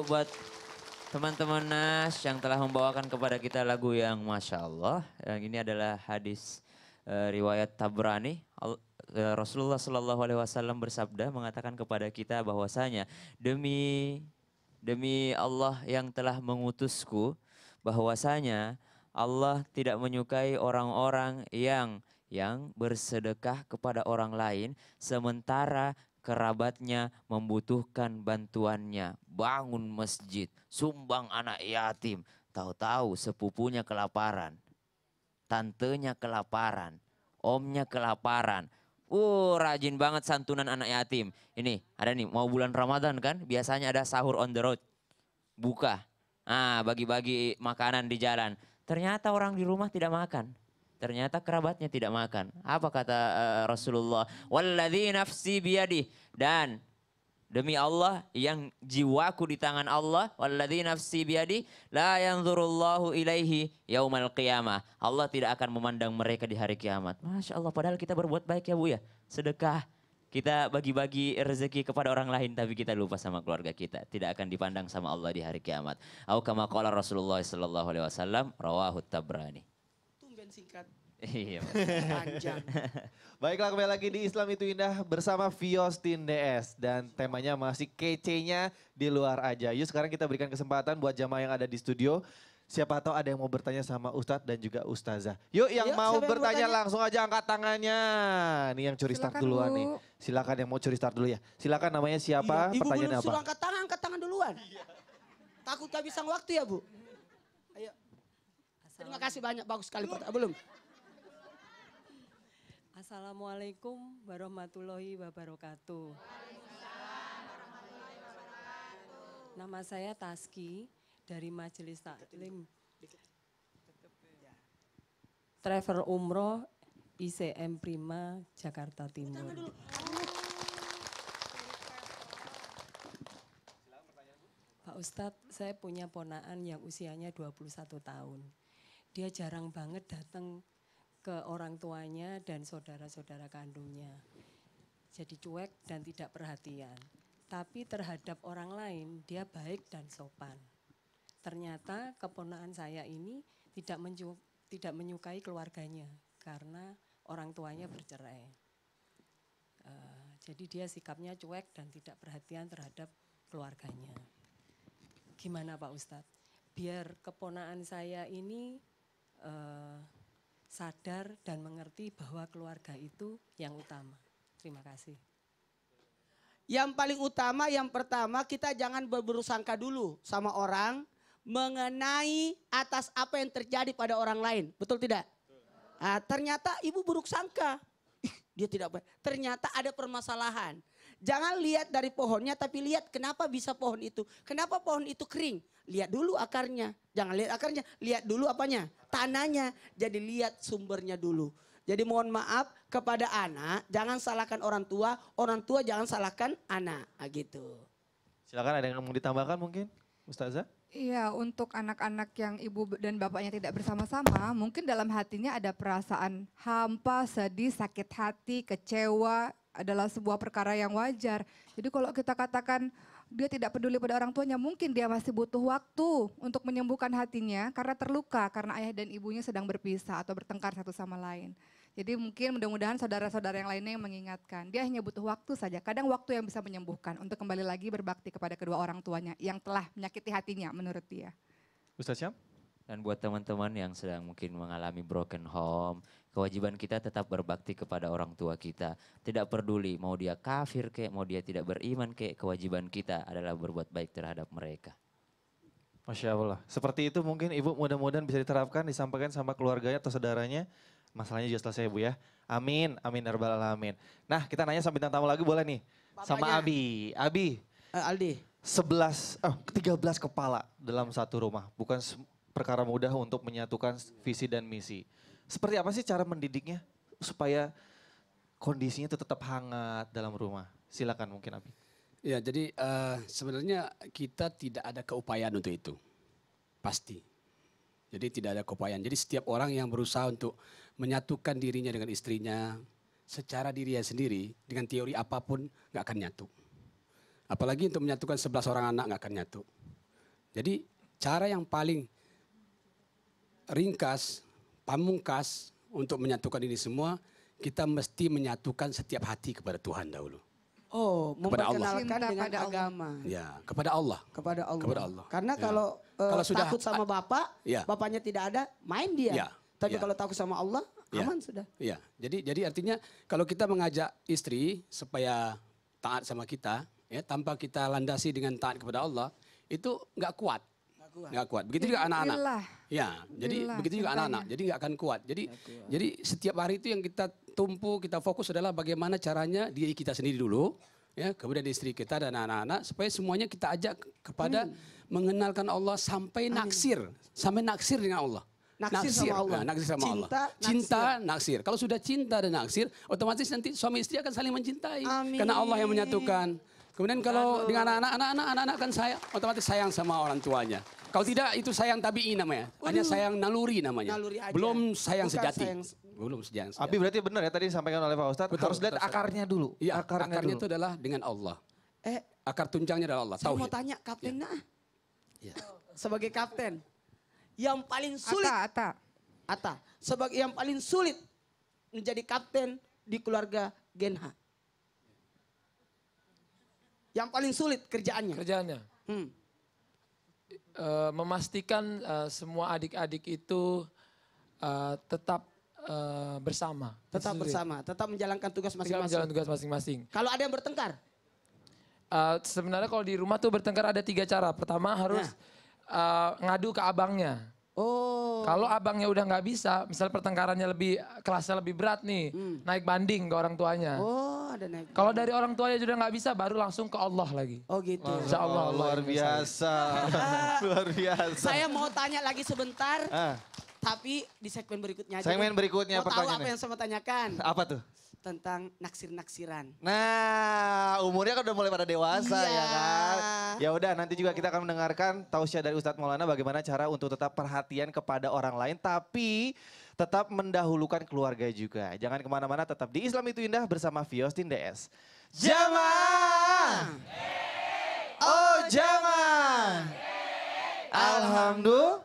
buat teman-teman Nas yang telah membawakan kepada kita lagu yang Masya Allah. Yang ini adalah hadis riwayat Tabrani. Rasulullah Shallallahu Alaihi Wasallam bersabda mengatakan kepada kita bahwasanya demi Allah yang telah mengutusku, bahwasanya Allah tidak menyukai orang-orang yang bersedekah kepada orang lain sementara kerabatnya membutuhkan bantuannya. Bangun masjid, sumbang anak yatim, tahu-tahu sepupunya kelaparan, tantenya kelaparan, omnya kelaparan. Rajin banget santunan anak yatim. Ini ada nih, mau bulan Ramadan kan, biasanya ada sahur on the road. Buka, bagi-bagi makanan di jalan. Ternyata orang di rumah tidak makan. Ternyata kerabatnya tidak makan. Apa kata Rasulullah? Walladzi nafsi biyadih. Dan demi Allah yang jiwaku di tangan Allah, walladzi nafsi biyadi la yanzurullahu ilaihi yaumal qiyamah. Allah tidak akan memandang mereka di hari kiamat. Masya Allah, padahal kita berbuat baik ya Bu ya. Sedekah, kita bagi-bagi rezeki kepada orang lain tapi kita lupa sama keluarga kita. Tidak akan dipandang sama Allah di hari kiamat. Au kama qala Rasulullah sallallahu alaihi wasallam rawahu Tabrani. Tumben singkat. Iya. Panjang. Baiklah, kembali lagi di Islam Itu Indah bersama Viostin DS. Dan temanya masih kece-nya di luar aja. Yuk sekarang kita berikan kesempatan buat jamaah yang ada di studio. Siapa tahu ada yang mau bertanya sama Ustadz dan juga Ustazah. Yuk yang mau bertanya langsung aja angkat tangannya. Nih yang curi start duluan nih. Silakan yang mau curi start dulu ya. Silakan, namanya siapa, Ibu pertanyaannya belum apa? suruh angkat tangan duluan. Takut kehabisan waktu ya Bu? Ayo. Terima kasih banyak, bagus sekali. Belum. Assalamualaikum warahmatullahi wabarakatuh. Nama saya Taski dari Majelis Taklim Travel Umroh ICM Prima Jakarta Timur. Pak Ustadz, saya punya ponaan yang usianya 21 tahun. Dia jarang banget datang ke orang tuanya dan saudara-saudara kandungnya. Jadi cuek dan tidak perhatian. Tapi terhadap orang lain dia baik dan sopan. Ternyata keponakan saya ini tidak menyukai keluarganya karena orang tuanya bercerai. Jadi dia sikapnya cuek dan tidak perhatian terhadap keluarganya. Gimana Pak Ustadz? Biar keponakan saya ini sadar dan mengerti bahwa keluarga itu yang utama. Terima kasih. Yang paling utama, yang pertama kita jangan berburuk-sangka dulu sama orang mengenai atas apa yang terjadi pada orang lain. Betul tidak? Nah, ternyata ibu buruk sangka. Dia tidak baik. Ternyata ada permasalahan. Jangan lihat dari pohonnya tapi lihat kenapa bisa pohon itu. Kenapa pohon itu kering. Lihat dulu akarnya. Jangan lihat akarnya, lihat dulu apanya? Tanahnya. Jadi lihat sumbernya dulu. Jadi mohon maaf kepada anak, jangan salahkan orang tua jangan salahkan anak. Nah, gitu. Silakan, ada yang mau ditambahkan mungkin, Ustazah? Iya, untuk anak-anak yang ibu dan bapaknya tidak bersama-sama, mungkin dalam hatinya ada perasaan hampa, sedih, sakit hati, kecewa, adalah sebuah perkara yang wajar. Jadi kalau kita katakan dia tidak peduli pada orang tuanya, mungkin dia masih butuh waktu untuk menyembuhkan hatinya karena terluka, karena ayah dan ibunya sedang berpisah atau bertengkar satu sama lain. Jadi mungkin mudah-mudahan saudara-saudara yang lainnya yang mengingatkan. Dia hanya butuh waktu saja, kadang waktu yang bisa menyembuhkan untuk kembali lagi berbakti kepada kedua orang tuanya yang telah menyakiti hatinya menurut dia. Ustaz Syam? Dan buat teman-teman yang sedang mungkin mengalami broken home, kewajiban kita tetap berbakti kepada orang tua kita. Tidak peduli mau dia kafir kek, mau dia tidak beriman kek, kewajiban kita adalah berbuat baik terhadap mereka. Masya Allah. Seperti itu mungkin Ibu mudah-mudahan bisa diterapkan, disampaikan sama keluarganya atau saudaranya. Masalahnya juga selesai Bu ya. Amin, amin ya rabbal alamin. Nah kita nanya sama bintang tamu lagi boleh nih. Bapaknya. Sama Abi. Abi. Aldi. 13 kepala dalam satu rumah. Bukan perkara mudah untuk menyatukan visi dan misi. Seperti apa sih cara mendidiknya supaya kondisinya itu tetap hangat dalam rumah? Silakan mungkin Abi. Ya jadi sebenarnya kita tidak ada keupayaan untuk itu. Pasti. Jadi tidak ada keupayaan. Jadi setiap orang yang berusaha untuk menyatukan dirinya dengan istrinya secara dirinya sendiri dengan teori apapun nggak akan nyatu. Apalagi untuk menyatukan 11 orang anak nggak akan nyatu. Jadi cara yang paling ringkas, pamungkas untuk menyatukan ini semua, kita mesti menyatukan setiap hati kepada Tuhan dahulu. Oh, Kepada Allah. memperkenalkan Cinta dengan pada Allah. agama. Ya, kepada Allah. Kepada Allah. Kepada Allah. Karena Ya. kalau, Kalau sudah- takut sama bapak, Ya. bapaknya tidak ada, main dia. Ya. Tapi Ya. kalau takut sama Allah, Ya. aman sudah. Iya, jadi artinya kalau kita mengajak istri supaya taat sama kita, ya tanpa kita landasi dengan taat kepada Allah, itu nggak kuat. Nggak kuat. Begitu juga anak-anak. Billah. Ya, jadi Billah begitu juga cintanya. anak-anak. Jadi nggak akan kuat. Jadi setiap hari itu yang kita tumpu, kita fokus adalah bagaimana caranya diri kita sendiri dulu, ya, kemudian istri kita dan anak-anak, supaya semuanya kita ajak kepada mengenalkan Allah sampai naksir dengan Allah. Naksir sama Allah. Nah, naksir sama Allah. Cinta, Cinta, naksir. Kalau sudah cinta dan naksir, otomatis nanti suami istri akan saling mencintai. Amin. Karena Allah yang menyatukan. Kemudian kalau dengan anak-anak kan sayang, otomatis sayang sama orang tuanya. Kalau tidak itu sayang tabi'i namanya. Hanya sayang naluri namanya. Naluri aja. Belum sayang Bukan sejati. sayang- Belum sayang sejati. Abi berarti benar ya tadi disampaikan oleh Pak Ustadz, Betul, harus lihat betul, akarnya dulu. Iya, akarnya dulu. itu adalah dengan Allah. Akar tuncangnya adalah Allah. Saya mau Tauhid. tanya kapten Nah. Iya. Sebagai kapten, yang paling sulit, Ata. sebagai yang paling sulit menjadi kapten di keluarga Genha. Yang paling sulit kerjaannya. Kerjaannya Hmm. memastikan semua adik-adik itu tetap bersama. Tetap Itu sulit. bersama, tetap menjalankan tugas Tinggal masing-masing. menjalankan tugas masing-masing. Kalau ada yang bertengkar, Sebenarnya kalau di rumah tuh bertengkar ada 3 cara. Pertama harus ngadu ke abangnya. oh, Kalau abangnya udah nggak bisa, misalnya pertengkarannya kelasnya lebih berat nih, naik banding ke orang tuanya. oh ada naik. Kalau dari orang tuanya sudah nggak bisa, baru langsung ke Allah lagi. Oh gitu. Insya Allah. Oh, luar biasa. Luar biasa. Saya mau tanya lagi sebentar, Ah, tapi di segmen berikutnya aja. segmen deh. berikutnya Mau tahu apa pertanyaannya. yang saya mau tanyakan? Apa tuh? Tentang naksir-naksiran. Nah, umurnya kan udah mulai pada dewasa Iya. ya kan. Ya udah, nanti juga kita akan mendengarkan tausiah dari Ustadz Maulana bagaimana cara untuk tetap perhatian kepada orang lain tapi tetap mendahulukan keluarga juga. Jangan kemana-mana, tetap di Islam Itu Indah bersama Fiostin DS. Jamaah! Oh jamaah! Alhamdulillah.